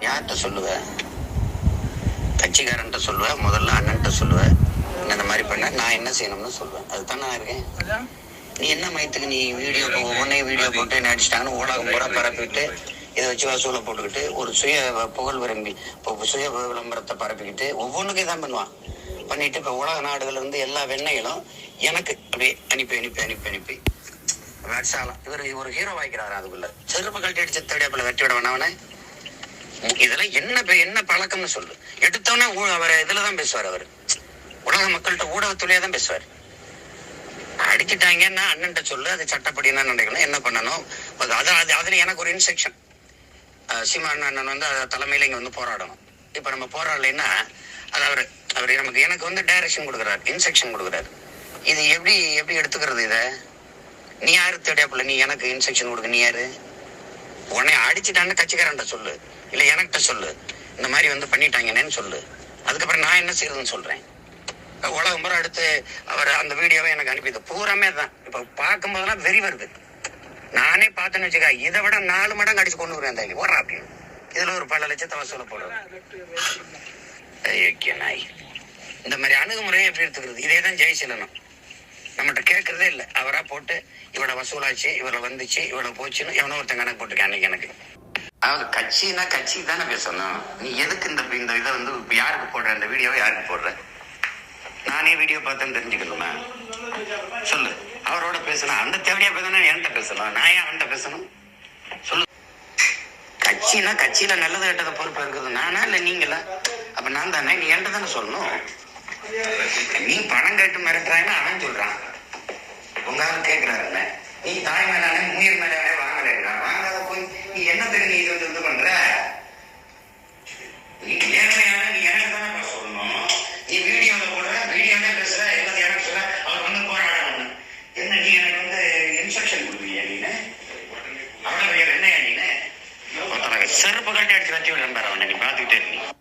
யார்கிட்ட சொல்லுவ? கட்சிக்காரன்ட்ட சொல்லுவேன், முதல்ல அண்ணன்ட்ட சொல்லுவேன். இந்த மாதிரி பண்ண நான் என்ன செய்யணும்னு சொல்லுவேன். அதுதானே நான் இருக்கேன். நீ என்ன மயத்துக்கு நீ வீடியோ ஒவ்வொன்றையும் வீடியோ போட்டு நடிச்சிட்டாங்கன்னு ஊடகம் பூரா பரப்பிட்டு இதை வச்சு வசூலை போட்டுக்கிட்டு ஒரு சுய புகழ் விரும்பி சுய விளம்பரத்தை பரப்பிக்கிட்டு ஒவ்வொன்றுக்கும் தான் பண்ணுவான். பண்ணிட்டு இப்போ உலக நாடுகள் இருந்து எல்லா வெண்ணைகளும் எனக்கு அப்படியே அனுப்பி அனுப்பி அனுப்பி அனுப்பி வேட்சாலம் இவர் ஒரு ஹீரோ வாய்க்கிறாரு. அதுக்குள்ள செருப்பு கழட்டி அடிச்சு தேடியாப்பில் வெட்டி விட வேணாவனே. இதெல்லாம் என்ன பழக்கம்னு சொல்லு. எடுத்தோன்னே அவர் இதுல தான் பேசுவார். அவர் உலக மக்கள்கிட்ட ஊடகத்துலயே தான் பேசுவார். அடிச்சுட்டாங்கன்னா அண்ணன்ட்ட சொல்லு, அது சட்டப்படி என்ன நடக்கணும், என்ன பண்ணணும். அதுல எனக்கு ஒரு இன்ஸ்ட்ரக்ஷன். சீமான் அண்ணன் வந்து தலைமையில இங்க வந்து போராடணும். இப்ப நம்ம போராடலைன்னா அது அவர் எனக்கு வந்து டைரக்ஷன் கொடுக்குறாரு, இன்ஸ்ட்ரக்ஷன் கொடுக்குறாரு. இது எப்படி எடுத்துக்கிறது? இத நீ யாரு தேடியாப்புல நீ எனக்கு இன்ஸ்ட்ரக்ஷன் கொடுக்க? நீ யாரு? உடனே அடிச்சுட்டான்னு கட்சிக்காரன்ட்ட சொல்லு, இல்ல எனக்கிட்ட சொல்லு, இந்த மாதிரி வந்து பண்ணிட்டாங்கன்னு சொல்லு. அதுக்கப்புறம் நான் என்ன செய்யறதுன்னு சொல்றேன். உலகம் முறை அடுத்து அவர் அந்த வீடியோவை எனக்கு அனுப்பிது பூராமே தான். இப்ப பார்க்கும் போதெல்லாம் வெறி வருது. நானே பார்த்தேன்னு வச்சுக்கா, இதை விட 4 மடங்கு அடிச்சு கொண்டு வருவேன் ஓடுறா அப்படின்னு. இதுல ஒரு பல லட்சத்தை வசூல போடுவேன். நாய் இந்த மாதிரி அணுகுமுறையை எப்படி எடுத்துக்கிறது? இதே தான் ஜெயசீலனும் நம்மகிட்ட கேட்கறதே இல்லை. அவரா போட்டு இவளை வசூலாச்சு, இவளை வந்துச்சு, இவளை போச்சுன்னு எவனோ ஒருத்தன் கணக்கு போட்டுருக்கேன் அன்னைக்கு எனக்கு. அதாவது கட்சின்னா கட்சிக்கு தானே பேசணும். நீ எதுக்கு இந்த இதை வந்து இப்ப யாருக்கு போடுற? இந்த வீடியோவை யாருக்கு போடுற? நானே வீடியோ பார்த்தேன்னு தெரிஞ்சுக்கணுமா? சொல்லு. அவரோட பேசணும். அந்த தேவையா பேசணும், என்கிட்ட பேசணும். நான் ஏன் அவன்கிட்ட பேசணும்? சொல்லு. கட்சினா கட்சியில நல்லது கெட்டதை பொறுப்பு இருக்குது நானா இல்ல நீங்களா? அப்ப நான் தானே. நீ என்கிட்ட தானே சொல்லணும். நீ பணம் கேட்டு மிரட்டுறான்னு அவன் சொல்றான். உங்க ஆள் கேட்கிறாருல்ல, நீ தாய் மேலானே முயல் மேலானே வாங்கலாம். வாங்காத போய் நீ என்ன தெரிஞ்சு இது வந்து இது பண்ற? நீ நேர்மையான நீ எனக்கு தானே சொல்லணும். நீ வீடியோல போடுற, வீடியோல பேசுற, எல்லாத்தையும் எனக்கு சொல்ற, அவர் வந்து போராடணும். என்ன நீ எனக்கு வந்து இன்ஸ்ட்ரக்ஷன் கொடுக்குறியா? நீனு அவ்வளவு என்னையா நீனு செருப்பு கட்டி அடிச்சு வச்சு விடுறேன். அவனை நீ பாத்துக்கிட்டே இருக்கீங்க.